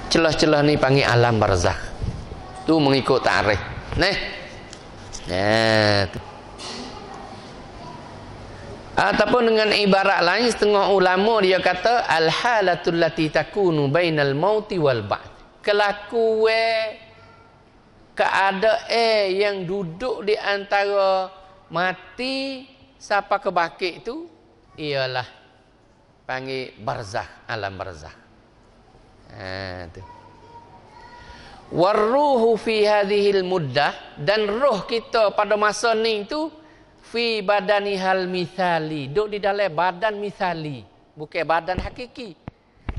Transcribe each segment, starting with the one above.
Celah-celah ni panggil alam barzakh. Tu mengikut ta'rif. Nah. Nah. Ataupun dengan ibarat lain setengah ulama dia kata al-halatul lati takunu bainal mauti wal ba'th. Kelakuan keadaan yang duduk di antara mati sampai ke bangkit itu ialah panggil barzakh, alam barzakh. Tu. Warruhu fi hadhil muddah, dan roh kita pada masa ni tu fi badanihal mithali, duduk di dalam badan mithali, bukan badan hakiki.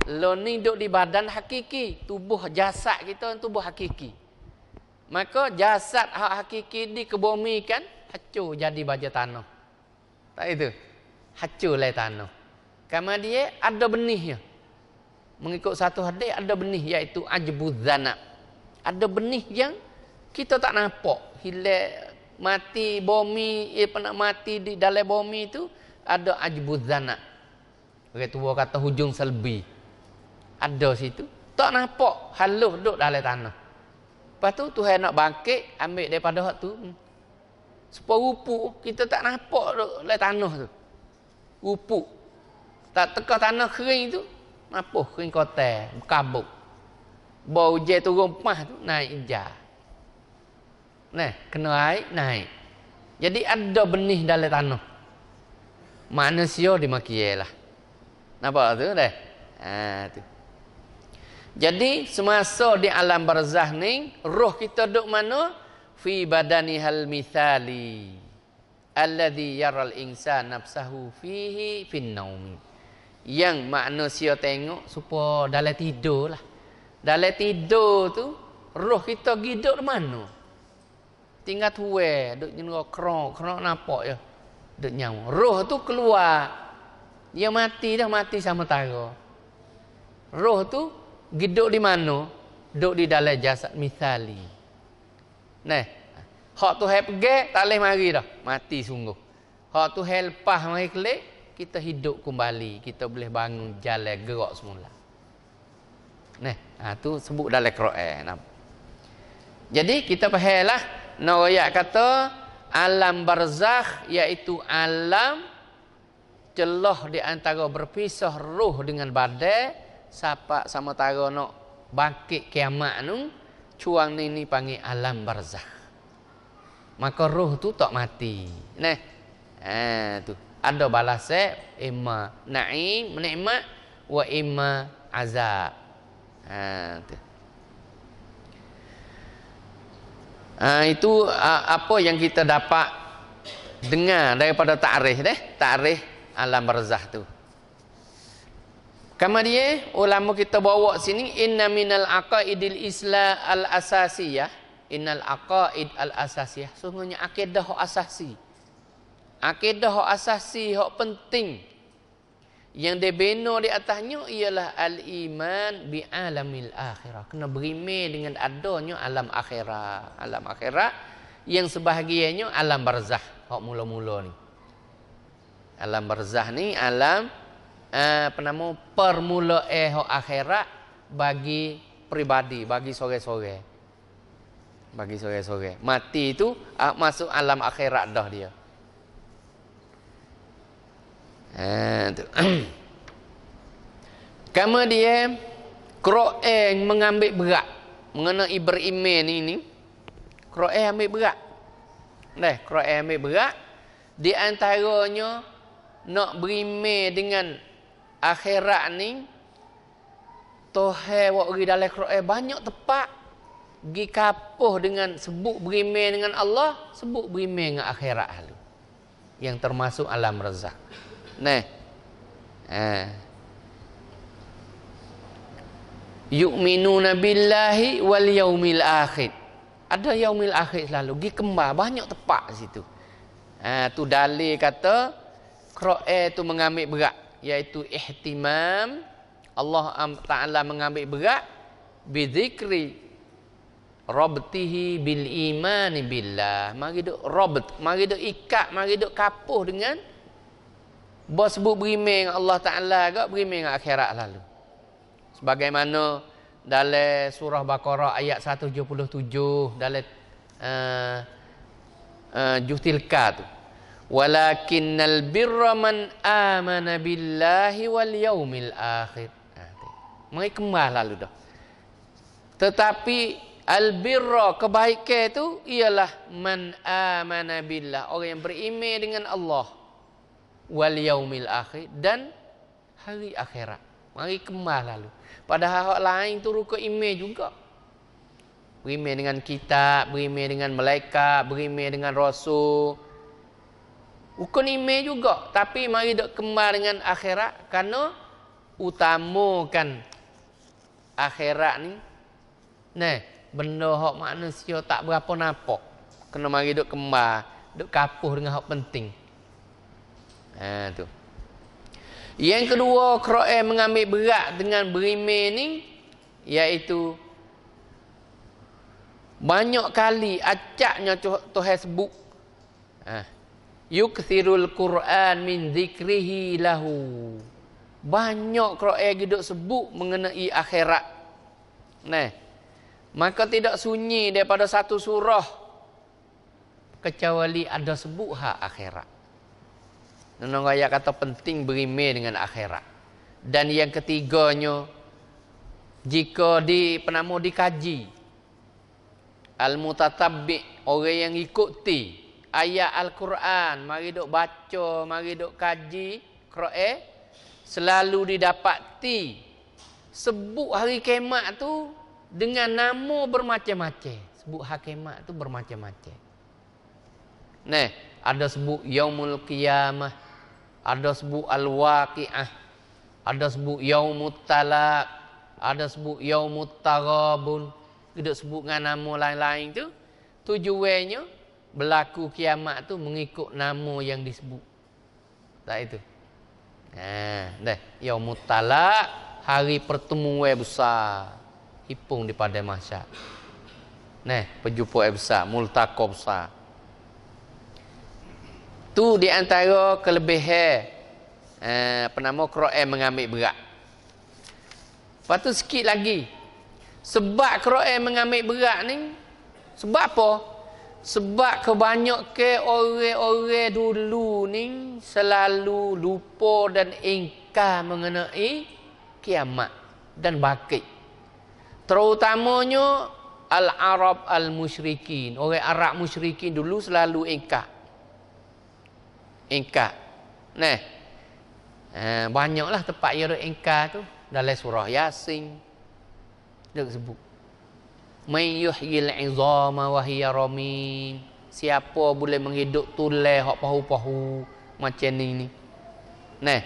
Lo ni duduk di badan hakiki, tubuh jasad kita tubuh hakiki. Maka jasad hak hakiki dikebumikan, hancur jadi baja tanah. Tak itu? Hancur lai tanah. Kemudian ada benihnya. Mengikut satu hadis ada benih iaitu ajbuz zana. Ada benih yang kita tak nampak. Hilang mati bumi, pernah mati di dalam bumi itu ada ajbuz zana. Begitu orang kata hujung selbi. Ada situ. Tak nampak, halus duduk dalam tanah. Lepas tu Tuhan nak bangkit, ambil daripada hak tu. Supaya rupu kita tak nampak duduk dalam tanah tu. Rupu. Tak teka tanah kering tu, nampak kering kotor, berkabut. Bau hujan turun pah tu naik injak. Nah, kena air naik. Jadi ada benih dalam tanah. Manusia dimakialah. Nampak tu dah? Tu. Jadi semasa di alam barzakh ni, roh kita duduk mana? Fi badanihal mithali alladhi yaral insan nafsahu fihi fin naumi. Yang manusia tengok supaya dalam tidur lah. Dalam tidur tu roh kita duduk di mana? Tinggal tuwe, duduk jenera kerok nampak je. Duduk nyawa. Roh tu keluar. Dia mati dah, mati sama tara. Roh tu duduk di mana? Duduk di dalam jasad mithali. Nah, hak tu hai pergi, tak boleh mari dah. Mati sungguh. Hak tu hai lepas mari kelik, kita hidup kembali. Kita boleh bangun jalan gerak semula. Nah, tu sebut dalam Quran. Jadi kita fahamlah, Nawayak kata alam barzakh iaitu alam celah di antara berpisah roh dengan badan sampai sama tara nak bangkit kiamat nu, cuang ni panggil alam barzakh. Maka roh tu tak mati. Nah. Tu ada balasnya imma na'im nikmat wa imma azab. Tu. Itu apa yang kita dapat dengar daripada ta'rif ta'rif alam barzakh tu. Kemudian ulama kita bawa sini inna minal aqaidil islam al asasiyah, innal aqaid al asasiyah, sungguhnya akidah hak asasi. Akidah hak asasi, hak penting yang dibina di atasnya ialah al-iman bi alamil akhirah. Kena beriman dengan adanya alam akhirat. Alam akhirat yang sebahagiannya alam barzakh, hak mula-mula ni. Alam barzakh ni alam permulaan hak akhirat bagi pribadi, bagi sore-sore. Bagi sore-sore. Mati itu masuk alam akhirat dah dia. Kemudian Quran mengambil berat mengenai beriman ini. Quran ambil berat. Quran ambil berat. Di antaranya nak beriman dengan akhirat ni, Tuhan wak dalam Quran banyak tepat gi kapuh dengan sebut beriman dengan Allah, sebut beriman dengan akhirat halu. Yang termasuk alam barzakh. Yu'minuna billahi wal yaumil akhir. Ada yaumil akhir selalu. Gi kembar banyak tepat situ. Tu dalil kata Quran tu mengambil berat, iaitu ihtimam. Allah Taala mengambil berat bizikri rabtihi bil imani billah. Mari duk rabt, mari duk ikat, mari duk kapuh dengan bos sebut beriman dengan Allah Ta'ala ke beriman dengan akhirat lalu. Sebagaimana dalam surah Baqarah ayat 177 dalam Jutilka tu. Walakinnal birra man amana billahi wal yaumil akhir. Mari kembali lalu dah. Tetapi al-birra, kebaikan itu ialah man amana billah, orang yang beriman dengan Allah, wal yaumil akhir, dan hari akhirat. Mari kembali lalu. Padahal hak lain tu ruka iman juga. Beriman dengan kitab, beriman dengan malaikat, beriman dengan rasul. Rukun iman juga, tapi mari dok kembali dengan akhirat, kerana utamakan akhirat ni. Nah, benda hak manusia tak berapa nampak. Kena mari duk kembar, duk kapuh dengan hak penting. Tu. Yang kedua, Quran mengambil berat dengan beriman ni, iaitu banyak kali acaknya Tuhan sebut. Yukthirul Quran min zikrihi lahu. Banyak Quran duk sebut mengenai akhirat. Nah, maka tidak sunyi daripada satu surah kecuali ada sebut hak akhirat. Nang ayat kata penting beriman dengan akhirat. Dan yang ketiganya, jika penama dikaji, al-mutatabbi, orang yang ikuti ayat Al-Quran, mari duk baca, mari duk kaji Quran, selalu didapati sebut hari kiamat tu dengan nama bermacam-macam. Sebut hakimat tu bermacam-macam. Nah, ada sebut yaumul qiyamah, ada sebut al-waqi'ah, ada sebut yaumut talaq, ada sebut yaumut taghabun. Kita sebut dengan nama lain-lain tu, tujuannya berlaku kiamat tu mengikut nama yang disebut. Tak itu. Dah, yaumut talaq, hari pertemuan besar. Hipung di pada mahsyar. Nah, perjumpaan besar, multaqa besar. Tu di antara kelebihan penama Quran mengambil berat. Lepas tu sikit lagi. Sebab Quran mengambil berat ni, sebab apa? Sebab kebanyakan orang-orang dulu ni selalu lupa dan ingkar mengenai kiamat dan bangkit. Terutamanya al-Arab al-musyrikin. Orang Arab musyrikin dulu selalu ingkar. Nah, banyaklah tempat yang ada ingkar tu. Dalam surah Yasin dia sebut, "May yuhyil 'izama wa hiya ramim." Siapa boleh menghidup tulang hak pahu-pahu macam ni. Nah,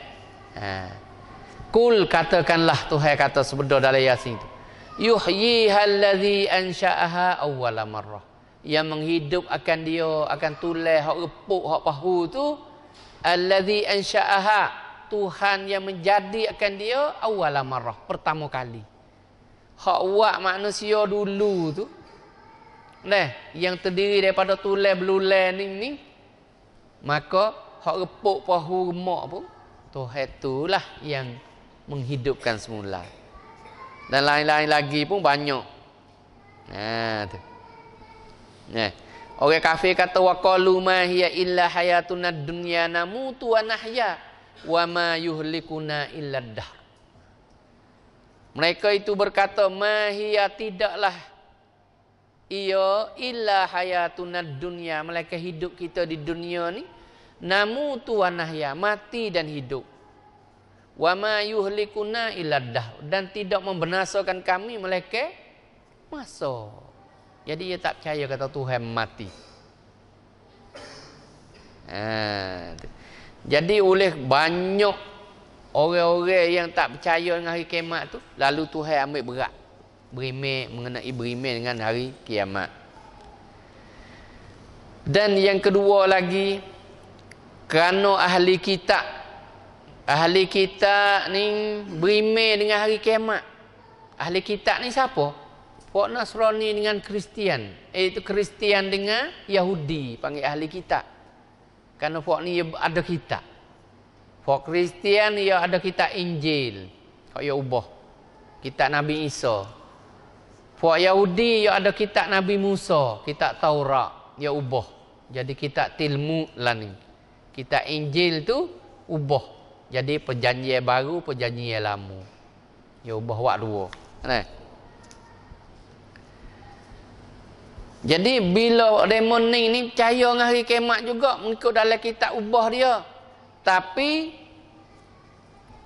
kul, katakanlah, Tuhan kata sebenar dalam Yasin tu, yuhyiha allazi ansha'aha awwala marrah. Yang menghidup akan dia, akan tulang hak repuk hak pahu tu, allazi ansha'aha, Tuhan yang menjadi akan dia awwala marrah, pertama kali. Hak buat manusia dulu tu, nah, yang terdiri daripada tulang belulang ni, maka hak repuk pahu remak pun Tuhan itulah yang menghidupkan semula. Dan lain-lain lagi pun banyak. Tu. Nah, orang kafir kata waqalu ma hiya illa hayatuna dunya namutu wa nahya wa ma yuhlikuna illa dah. Mereka itu berkata, ma hiya, tidaklah ia illa hayatuna dunya, mereka hidup kita di dunia ni, namutu wa nahya, mati dan hidup. Wa ma yuhlikuna illa dah, dan tidak membinasakan kami melainkan masa. Jadi ia tak percaya kata Tuhan mati. Jadi oleh banyak orang-orang yang tak percaya dengan hari kiamat tu, lalu Tuhan ambil berat beriman dengan hari kiamat. Dan yang kedua lagi, kerana ahli kitab ni beriman dengan hari kiamat. Ahli kitab ni siapa? Pok Nasrani dengan Kristian. Itu Kristian dengan Yahudi panggil ahli kitab. Kerana pok ni ada kitab. Pok Kristian ia ada kitab Injil. Hak ia ubah. Kitab Nabi Isa. Fuak Yahudi ya ada kitab Nabi Musa, kitab Taurat, ya ubah. Jadi kitab Tilmu lah ni. Kitab Injil tu ubah. Jadi perjanjian baru, perjanjian lama. Ya ubah wak dua. Nah. Jadi bila Raymond ni percaya dengan hari kiamat juga mengikut dalam kitab ubah dia. Tapi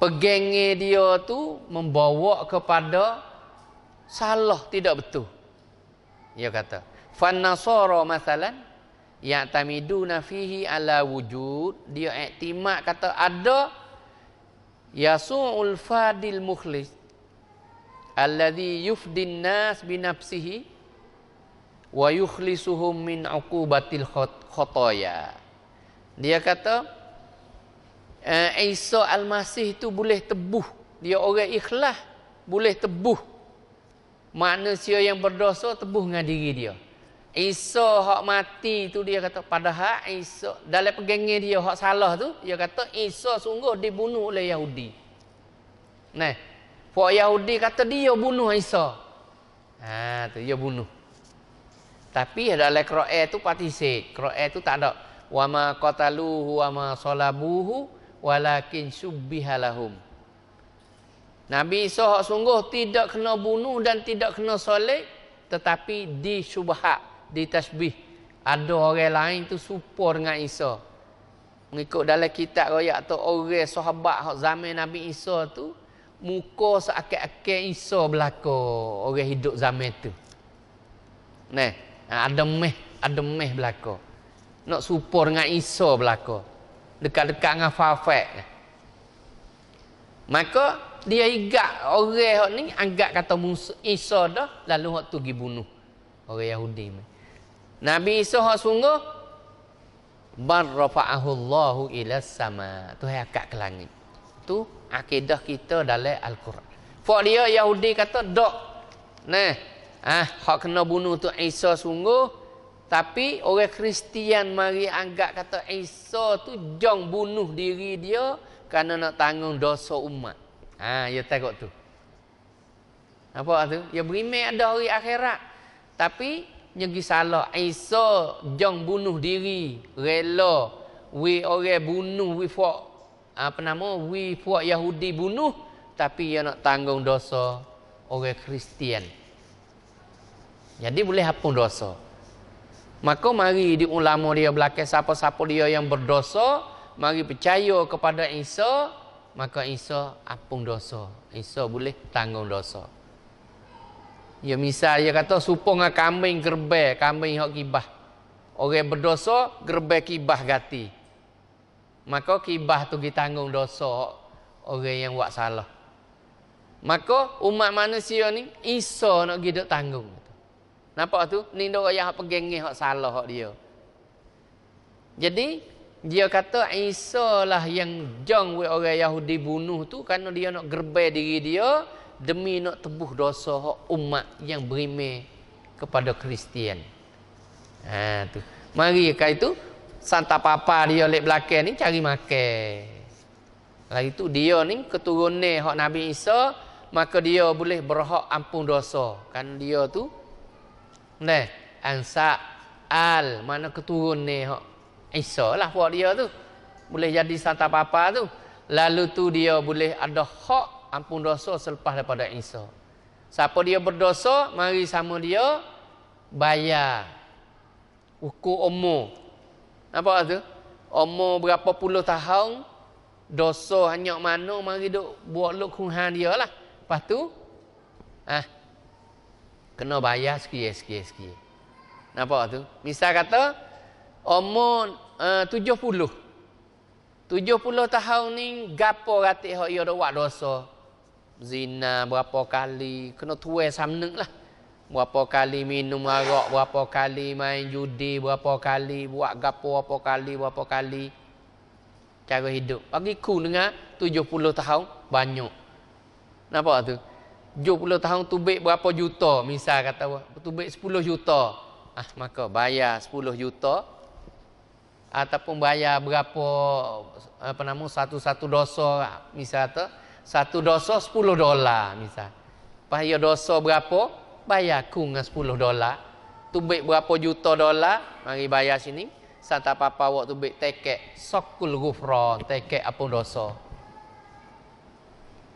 pegangnya dia tu membawa kepada salah, tidak betul. Dia kata, "Fan nasara masalan ya'tamiduna fihi ala wujud." Dia iktimad kata ada yasu'ul fadil mukhlis alladhi yufdin nas binafsihi wa yukhlisuhum min uqubatil khotoya. Dia kata Isa Al-Masih itu boleh tebuh. Dia orang ikhlas, boleh tebuh manusia yang berdosa, tebuh dengan diri dia. Isa hak mati tu dia kata, padahal Isa dalam pegangnya dia hak salah tu, dia kata Isa sungguh dibunuh oleh Yahudi. Nah, Pak Yahudi kata dia bunuh Isa. Tu dia bunuh. Tapi dalam Quran tu patisik. Quran tu tak ada wa ma qataluhu wa ma salabuhu walakin subbiha lahum. Nabi Isa hak sungguh tidak kena bunuh dan tidak kena solek, tetapi disyubhat, ditasbih. Ada orang lain tu serupa dengan Isa. Mengikut dalam kitab royak tu, orang sahabat hak zaman Nabi Isa tu muka seakan-akan Isa belaka orang hidup zaman tu. Nah, ada meh belaka. Nak serupa dengan Isa belaka. Dekat-dekat dengan Fafek. Maka dia ingat orang hak ni anggap kata Isa dah, lalu hak tu pergi bunuh orang Yahudi. Nabi Isa hak sungguh bar rafa'ahu Allahu ila sama. Tu angkat ke langit. Tu akidah kita dalam Al-Quran. Fak dia Yahudi kata dok. Nah, hak kena bunuh tu Isa sungguh, tapi orang Kristian mari anggap kata Isa tu jong bunuh diri dia kerana nak tanggung dosa umat. Ya tengok tu. Apa tu? Ya beriman ada hari akhirat. Tapi nyegi salah. Isa jong bunuh diri, rela we orang bunuh, we fuak we fuak Yahudi bunuh, tapi dia nak tanggung dosa orang Kristian. Jadi boleh hapus dosa. Maka mari di ulama dia belakang siapa-siapa dia yang berdosa, mari percaya kepada Isa, maka Isa hapus dosa. Isa boleh tanggung dosa. Ya misal dia kata serupa dengan kambing gerbel, kambing hak kibah. Orang berdosa gerbel kibah gati. Maka kibah tu ditanggung dosa orang yang buat salah. Maka umat manusia ni Isa nak pergi duk tanggung. Nampak tu? Ni dok yang pegang hak salah hak dia. Jadi dia kata Isa lah yang jong orang Yahudi bunuh tu kerana dia nak gerbel diri dia demi nak tebuh dosa hak umat yang beriman kepada Kristian. Tu. Mari kali tu Santa Papa dia lek belakang ni cari makan. Lagi tu dia ni keturunan hak Nabi Isa, maka dia boleh berhak ampun dosa. Kan dia tu Ansa al mana keturunan hak Isa lah buat dia tu. Boleh jadi Santa Papa tu. Lalu tu dia boleh ada hak ampun dosa selepas daripada Isa. Siapa dia berdosa, mari sama dia bayar hukum umur. Nampak tu? Umur berapa puluh tahun, dosa hanya mana, mari duk buat luk kuhan dia lah. Lepas tu kena bayar sikit. Nampak tu? Misal kata umur 70 tahun ni gapo ratik hak ia dak buat dosa. Zina berapa kali, kena tuai samnek lah. Berapa kali minum arak, berapa kali main judi, berapa kali buat gapo berapa kali cara hidup. Bagi ku dengan 70 tahun banyak. Nampak tu? 70 tahun tubik berapa juta, misal kata tubik 10 juta. Maka bayar 10 juta ataupun bayar berapa satu dosa, misal kata satu dosa $10 misal. Pas dia dosa berapa? bayar aku dengan $10. Tubik berapa juta dolar, mari bayar sini. Santa papa awak tubik tekek sokul ghufran, tekek apung dosa.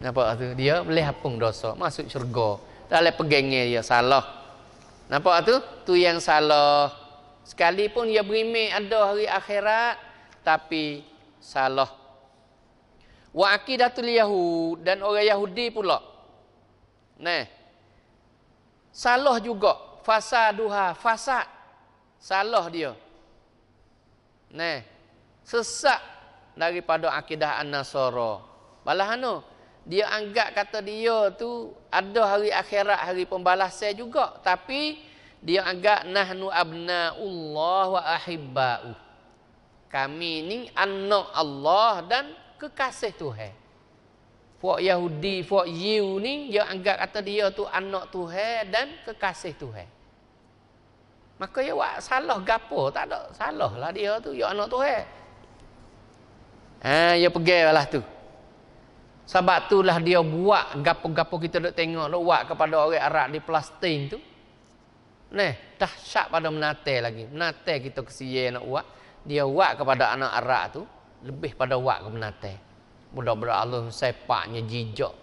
Nampak tu? Dia boleh hapung dosa, masuk syurga. Dalam pegangnya dia salah. Nampak tu? Tu yang salah. Sekalipun dia berimik ada hari akhirat, tapi salah. Wa aqidatul Yahud, dan orang Yahudi pula. Nah. Salah juga. Fasaduha, fasad. Salah dia. Nah. Sesak daripada akidah An-Nasara. Balahano, dia anggap kata dia tu ada hari akhirat, hari pembalasan juga, tapi dia anggap nahnu abnaullah wa ahibba'u. Kami ni anak Allah dan kekasih Tuhan. Fuak Yahudi, fuak Yiu ni dia anggap kata dia tu anak Tuhan dan kekasih Tuhan. Maka dia buat salah gapo? Tak ada salah lah dia tu, dia anak Tuhan. Dia pergilah tu. Sebab itulah dia buat gapo-gapo kita duk tengok duk buat kepada orang Arab di Palestin tu. Dahsyat pada menate lagi. Menate kita kesian nak buat. Dia buat kepada anak Arab tu lebih pada buat ke menate. Budak-budak Allah sepaknya jijak.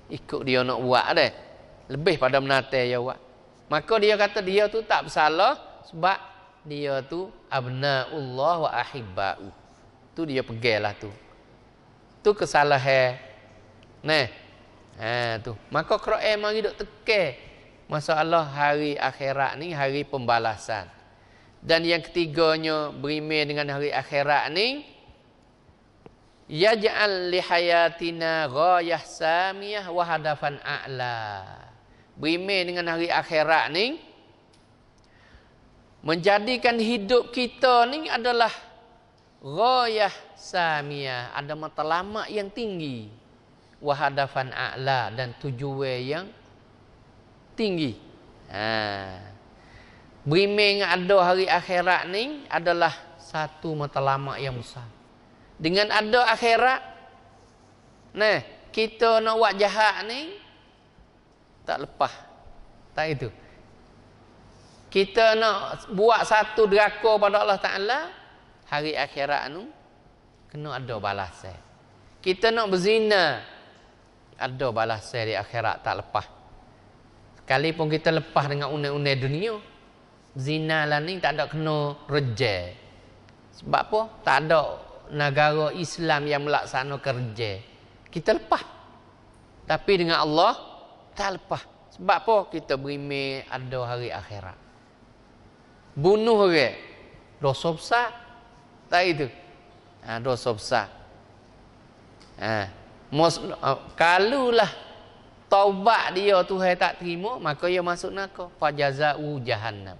Ikut dia nak buat deh. Lebih pada menate dia buat. Maka dia kata dia tu tak bersalah sebab dia tu abnaullah wa ahibba'u. Tu dia pegilah tu. Tu kesalahan. Tu. Maka Quran mari duk teke masalah hari akhirat ni, hari pembalasan. Dan yang ketiganya beriman dengan hari akhirat ni, yaj'al li hayatina ghayah samiyah wa hadafan a'la. Beriman dengan hari akhirat ni menjadikan hidup kita ni adalah ghayah samiyah, ada matlamat yang tinggi. Wahadafan a'la, dan tujuan yang tinggi. Beriman ada hari akhirat ni adalah satu matlamat yang besar. Dengan ada akhirat, kita nak buat jahat ni tak lepas. Tak itu. Kita nak buat satu deraka pada Allah Ta'ala, hari akhirat tu kena ada balasan. Kita nak berzina, ada balasan di akhirat tak lepas. Sekalipun kita lepas dengan undang-undang dunia, zina lah ni tak ada kena rejal. Sebab apa? Tak ada negara Islam yang melaksanakan rejal. Kita lepas. Tapi dengan Allah tak lepas. Sebab apa? Kita beriman ada hari akhirat. Bunuh orang, dosa besar. Tak itu? Dosa besar. Kalulah taubat dia Tuhan tak terima, maka dia masuk neraka. Fajaza'u jahannam.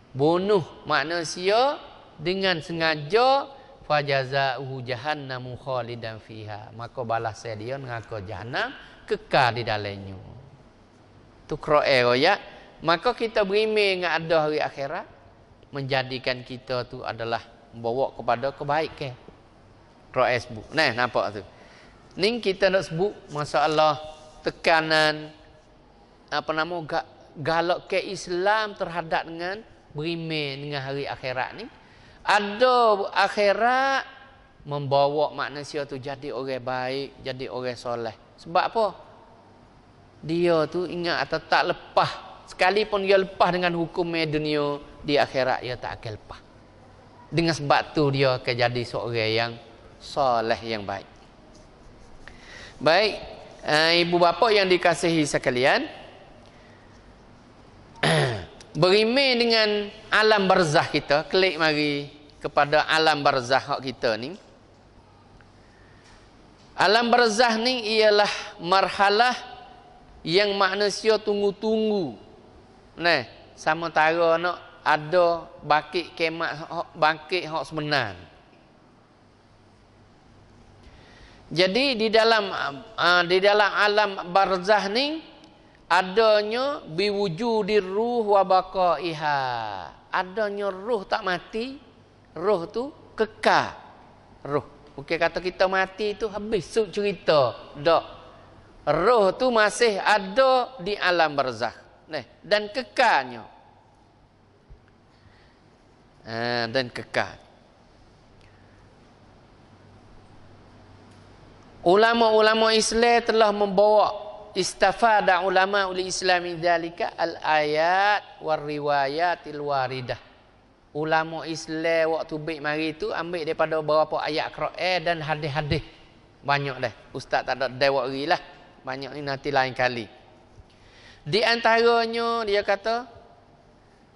Bunuh manusia dengan sengaja, fajaza'u jahannamu khalidan fiha. Maka balasnya dia neraka jahanam, kekal di dalamnya. Tu Quran ya. Maka kita beriman dengan ada hari akhirat, menjadikan kita tu adalah membawa kepada kebaikan. Quran sebut. Nampak tu. Ni kita nak sebut masalah tekanan galak ke Islam terhadap dengan beriman dengan hari akhirat ni. Ada akhirat membawa manusia tu jadi orang baik, jadi orang soleh. Sebab apa? Dia tu ingat atau tak lepas. Sekalipun dia lepas dengan hukum dunia, di akhirat dia tak akan lepas. Dengan sebab tu dia akan jadi seorang yang soleh, yang baik. Baik, ibu bapa yang dikasihi sekalian, beriman dengan alam barzah kita, klik mari kepada alam barzah kita ni. Alam barzah ni ialah marhalah yang manusia tunggu-tunggu. Sementara nak ada bangkit kiamat, bangkit hak sebenar. Jadi di dalam alam barzah ni adanya biwujudir ruh wa baqaiha. Adanya ruh tak mati, ruh tu kekal. Ruh. Bukan kata kita mati tu habis cerita. Tak. Roh tu masih ada di alam barzakh. Dan kekalnya. Dan kekal. Ulama-ulama Islam telah membawa istafada ulama ul Islam min dzalika al-ayat war riwayatil waridah. Ulama Islam waktu baik mari tu ambil daripada beberapa ayat Quran dan hadis-hadis. Banyak dah. Ustaz tak ada dewak lah. Banyak ni nanti lain kali. Di antaranya dia kata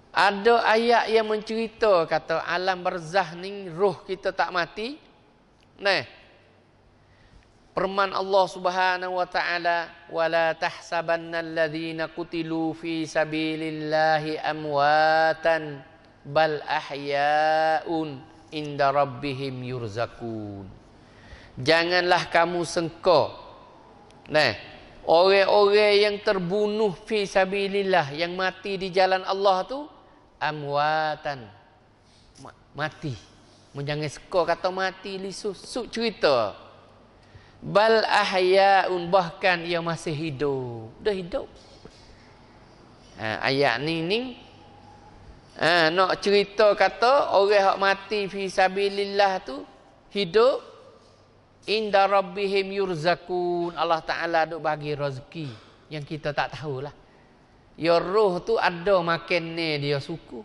ada ayat yang mencerita kata alam barzakh ni roh kita tak mati. Firman Allah Subhanahu wa taala, "Wala tahsabannal ladzina qutilu fi sabilillahi amwatan bal ahya'un inda rabbihim yurzakun." Janganlah kamu sengka. Orang-orang yang terbunuh fi sabilillah, yang mati di jalan Allah tu amwatan. Mati. Jangan sengka kata mati li susuk cerita. Bal ahya'un, bahkan ia masih hidup. Dah hidup. Ayat ni nak cerita kata orang yang mati fi sabilillah tu hidup. Inda rabbihim yurzakun. Allah Ta'ala duk bagi rezeki yang kita tak tahulah. Ya roh tu ada makan ni dia suku.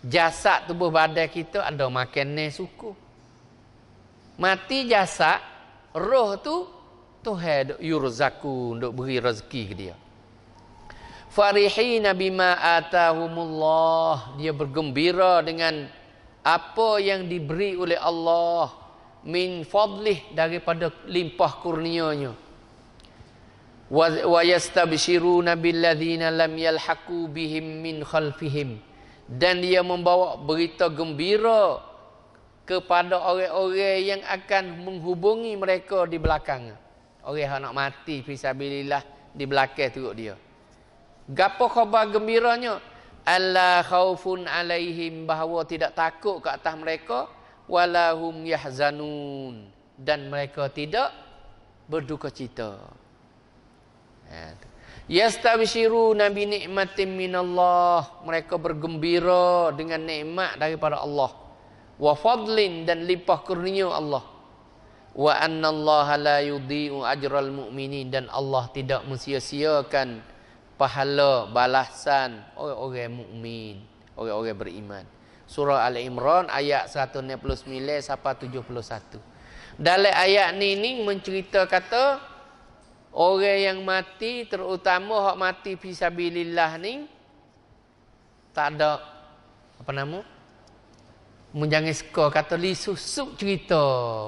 Jasad tubuh badan kita ada makan ni suku. Mati jasad, roh tu Tuhan duk yurzakun, duk beri rezeki ke dia. Farihina bima atahumullah, dia bergembira dengan apa yang diberi oleh Allah min fadlih, daripada limpah kurnianya. Wa yastabshiruna billadzina lam yalhaqu bihim min khalfihim, dan dia membawa berita gembira kepada orang-orang yang akan menghubungi mereka di belakang. Orang yang nak mati fisabilillah di belakang turut dia. Gapo khabar gembiranya? Alla khaufun alaihim, bahawa tidak takut ke atas mereka, walahum yahzanun, dan mereka tidak berduka cita. Yastabshiruna bi ni'matin minallah, mereka bergembira dengan nikmat daripada Allah. Wa fadlin, dan limpah kurnia Allah. Wa annallaha la yudhi'u ajral mu'minin, dan Allah tidak mensia-siakan pahala balasan orang-orang mukmin, orang-orang beriman. Surah Al-Imran ayat 169 sampai 71. Dalam ayat ni mencerita kata orang yang mati, terutama hak mati fisabilillah ni, tak ada apa nama? Menjangan seka kata li susuk cerita,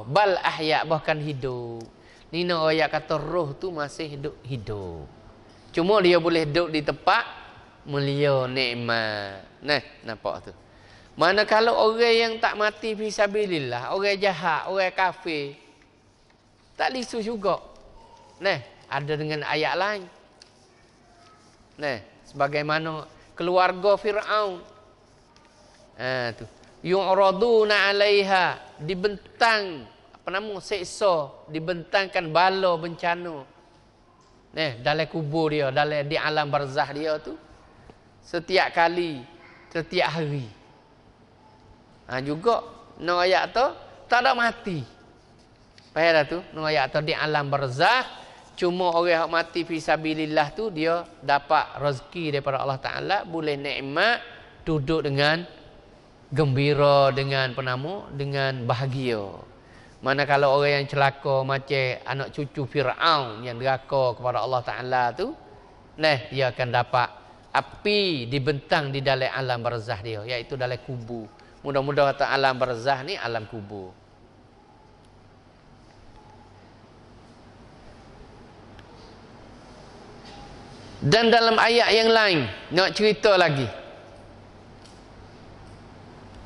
bal ahya, bahkan hidup. Ni nak ayat kata roh tu masih hidup. Cuma dia boleh duduk di tempat mulia nikmat. Nampak tu. Manakala orang yang tak mati fisabilillah, orang jahat, orang kafir, tak lisu juga. Ada dengan ayat lain. Sebagaimana keluarga Fir'aun. Tu. Yu'raduna 'alaiha, dibentang siksa, dibentangkan bala bencana. Dalam kubur dia, di alam barzakh dia tu, setiap kali, setiap hari. Juga no ayat tu tak ada mati. Faham dah tu? No ayat tu di alam barzakh, cuma orang yang mati fisabilillah tu dia dapat rezeki daripada Allah Taala, boleh nikmat, duduk dengan gembira, dengan dengan bahagia. Manakala orang yang celaka macam anak cucu Fir'aun yang deraka kepada Allah Taala tu, dia akan dapat api dibentang di dalam alam barzakh dia, iaitu dalam kubur. Mudah-mudahan kata alam barzakh ni alam kubur. Dan dalam ayat yang lain nak cerita lagi.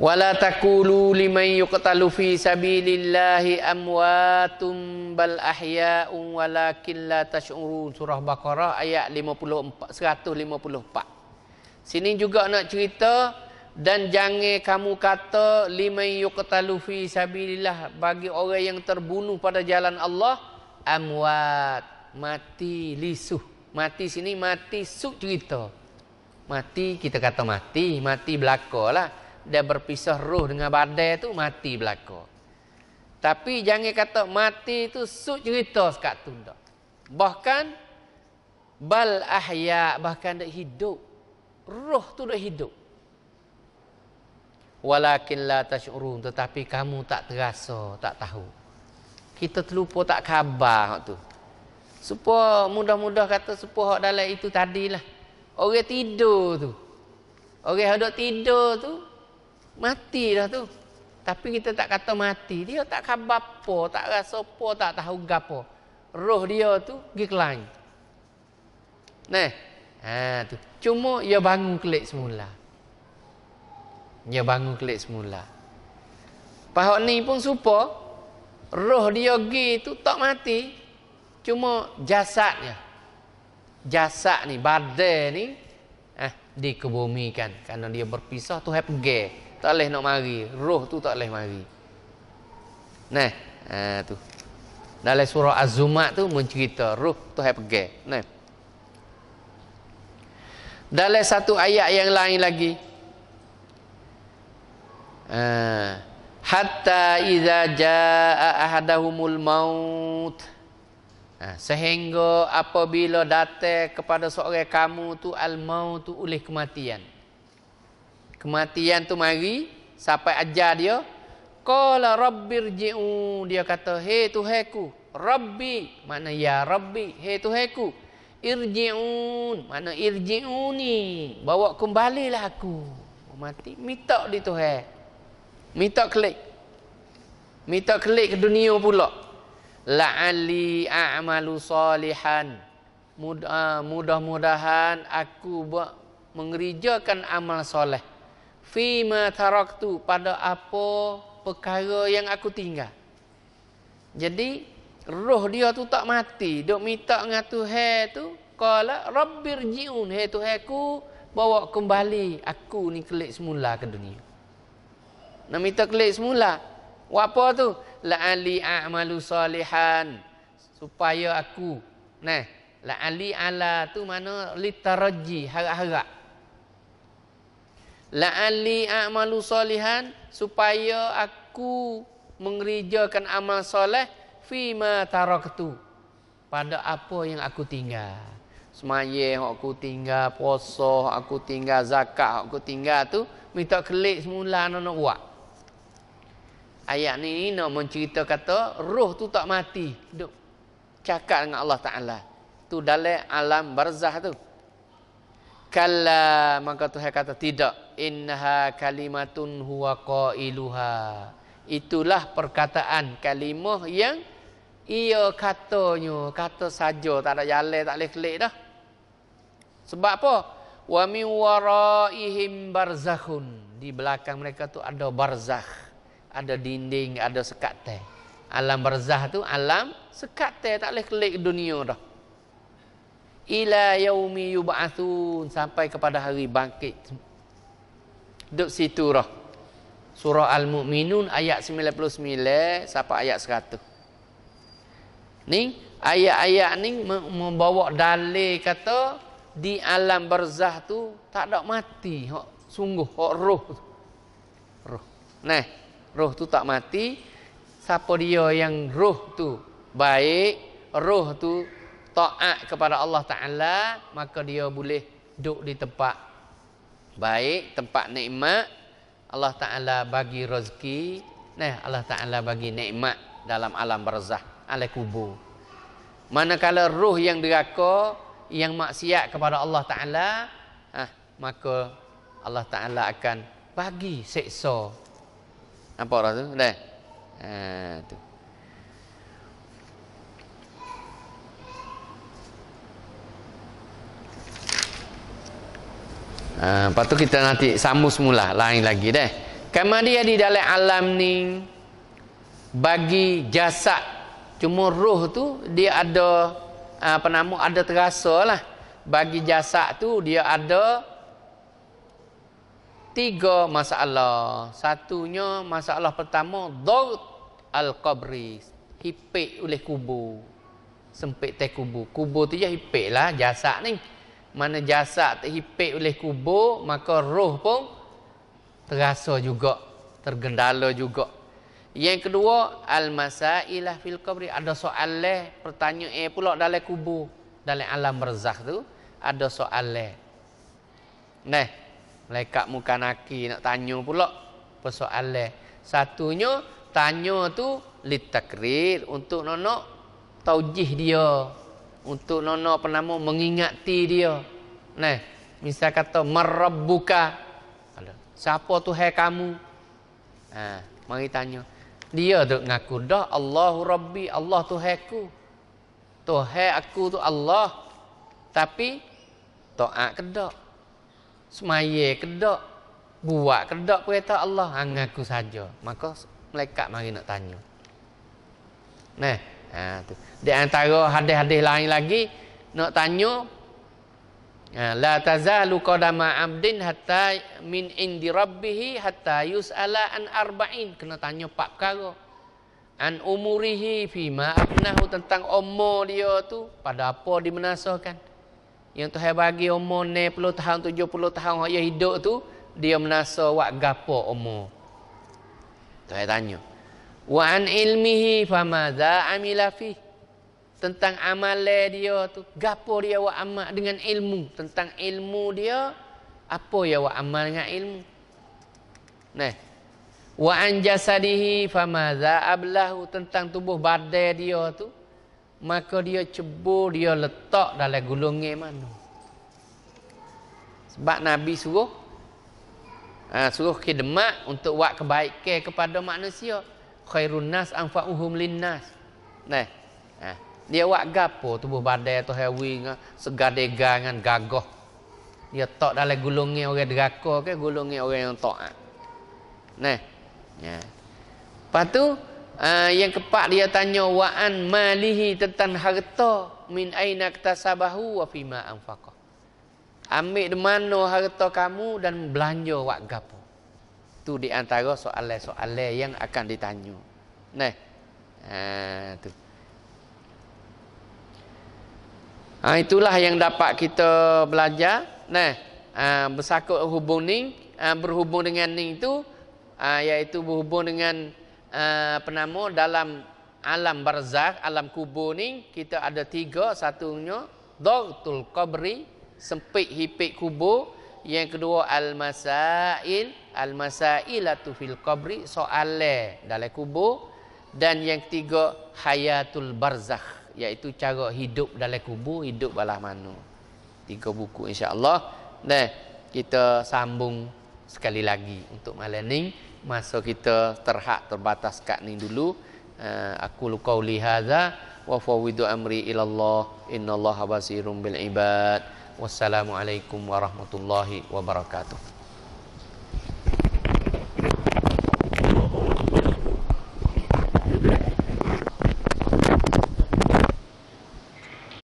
Wala taqulu liman yuqtalu fi sabilillahi amwatum bal ahya'un walakin la tash'urun. Surah Baqarah ayat 154. Sini juga nak cerita, dan jangan kamu kata liman yuqtalu fi sabilillah, bagi orang yang terbunuh pada jalan Allah, amwat, mati lisuh. Mati sini mati suk cerita. Mati kita kata mati belaka lah. Dia berpisah roh dengan badan tu mati belaka. Tapi jangan kata mati tu suk cerita sekat tu tak. Bahkan bal ahya, bahkan dak hidup. Roh tu dak hidup. Walakin la tash'urun, tetapi kamu tak terasa, tak tahu. Kita terlupa tak khabar hak tu. Supaya mudah-mudah kata supaya hak dalam itu tadilah. Orang tidur tu. Orang hendak tidur tu mati dah tu. Tapi kita tak kata mati, dia tak khabar apa, tak rasa apa, tak tahu gapo. Roh dia tu pergi kelang. Nah, tu. Cuma dia bangun kelik semula. Dia bangun kelik semula. Pahak ni pun supa roh dia pergi tu tak mati. Cuma jasadnya. Jasad ni, badan ni dikebumikan kerana dia berpisah tu hai pergi. Tak boleh nak mari, roh tu tak boleh mari. Nah, tu. Dalam surah Az-Zumar tu mencerita roh tu hai pergi. Nah. Dalam satu ayat yang lain lagi. Hatta idza jaa ahadahumul maut. Sehingga apabila datang kepada seorang kamu tu al-maut tu oleh kematian. Kematian tu mari sampai ajar dia. Qala rabbirji'un, dia kata, "Hei Tuhanku, Rabbi," mana ya Rabbi, "Hei Tuhanku, irji'un," mana irji'uni, bawa kembalilah aku. Mati minta di Tuhan. Minta klik. Minta klik ke dunia pula. La'alli a'malu salihan. Mudah-mudahan aku buat mengerjakan amal soleh. Fima taraktu, pada apa perkara yang aku tinggal. Jadi roh dia tu tak mati, duk minta dengan Tuhan tu, qala rabbirji'un, hei Tuhanku, bawa kembali aku ni kelik semula ke dunia. Nak minta kelik semula. Apa tu? La'ali a'malu salihan, supaya aku. Nah, la'ali ala tu mana litaraji, harap-harap. La'ali a'malu salihan, supaya aku mengerjakan amal soleh fima taraktu, pada apa yang aku tinggal. Semayang aku tinggal, puasa aku tinggal, zakat aku tinggal tu, minta kelik semula nak buat. Ayat ni nak mencerita kata roh tu tak mati, duk cakap dengan Allah Taala. Tu dalam alam barzah tu. Kalla, maka Tuhan kata tidak. Innaha kalimatun huwa qailuha. Itulah perkataan kalimah yang ia katanya, kata saja, tak ada jalan, tak boleh kelik dah. Sebab apa? Wa min waraihim barzakhun. Di belakang mereka tu ada barzakh. Ada dinding, ada sekat teh. Alam barzah tu alam sekat teh, tak boleh kelik dunia dah. Ila yaumi yub'atsun, sampai kepada hari bangkit. Duk situ dah. Surah Al-Mu'minun ayat 99 sampai ayat 100. Ni ayat-ayat ni membawa dalil kata di alam barzah tu tak ada mati, hak sungguh hak roh tu. Roh. Nah, roh tu tak mati. Siapa dia yang roh tu baik, roh tu taat kepada Allah Ta'ala, maka dia boleh duduk di tempat baik, tempat nikmat. Allah Ta'ala bagi rezeki. Nah, Allah Ta'ala bagi nikmat dalam alam barzah, alam kubur. Manakala roh yang deraka, yang maksiat kepada Allah Ta'ala, maka Allah Ta'ala akan bagi seksa. Nampak dah tu? Dah. Tu. Lepas tu kita nanti sambung semula lain lagi dah. Kama dia di dalam alam ni bagi jasad, cuma roh tu dia ada ada terasa lah. Bagi jasad tu dia ada 3 masalah. Satunya masalah pertama, daud al-qabri, hipik oleh kubur. Sempit teh kubur. Kubur tu je hipik lah jasad ni. Mana jasad terhipik oleh kubur, maka roh pun terasa juga, tergendala juga. Yang kedua, al-masailah fil qabri, ada soalan, pertanyaan pula dalam kubur, dalam alam barzakh tu ada soalan. Nah, malaikat muka naki nak tanya pula persoalan. Satunya tanya tu litakrir, untuk nonok taujih dia, untuk nonok penama mengingati dia. Nah, misal kata marabbuka, siapa Tuhan kamu? Mari tanya. Dia duk ngaku dah Allahu Rabbi, Allah Tuhanku. Tuhan aku tu Allah. Tapi taat kedak, semaya kedak, buat kedak perintah Allah, ngaku saja. Maka malaikat mari nak tanya. Nah, tu. Di antara hadis-hadis lain lagi nak tanya, la tazalu qadama 'abdin hatta min indi rabbih hatta yus'ala an arba'in. Kena tanya 4 perkara. An umurihi fima abnahu, tentang umur dia tu pada apa dimenasakan. Yang Tuhan bagi umur 60 tahun 70 tahun dia hidup tu, dia menasa wak gapo umur. Tuhan tanya. Wa an ilmihi famadza amila fi, tentang amalan dia tu, gapo dia buat amal dengan ilmu, tentang ilmu dia, apa ya buat amal dengan ilmu. Nah, wa an jasadihi famadza ablahu, tentang tubuh badan dia tu, maka dia cebur, dia letak dalam golongan mana. Sebab Nabi suruh khidmat untuk buat kebaikan kepada manusia. Khairun nas anfa'uhum linnas. Nah, dia buat gapo tubuh badan tu hewi dengan segadega dengan gagah. Dia tak dalam golongan orang deraka ke golongan orang yang taat. Nah. Ya. Lepas tu yang keempat dia tanya wa an malihi, tentang harta, min aina iktasabahu wa fima anfaqa. Ambil di mana harta kamu dan belanja buat gapo. Tu di antara soalan-soalan yang akan ditanya. Nah. Tu. Itulah yang dapat kita belajar. Nah, berhubung dengan ni tu, iaitu berhubung dengan dalam alam barzakh, alam kubur ni kita ada 3. Satunya dhaghtul qabri, sempit hipik kubur. Yang kedua al-masailatu fil qabri, soalan dalam kubur. Dan yang ketiga hayatul barzakh, iaitu cara hidup dalam kubur, hidup balah mana. 3 buku insya-Allah. Nah, kita sambung sekali lagi untuk malam ni. Masa kita terbatas kat ni dulu. Aku qauli hadza wa fawwidu amri ila Allah, innallaha basirun bil ibad. Wassalamualaikum warahmatullahi wabarakatuh.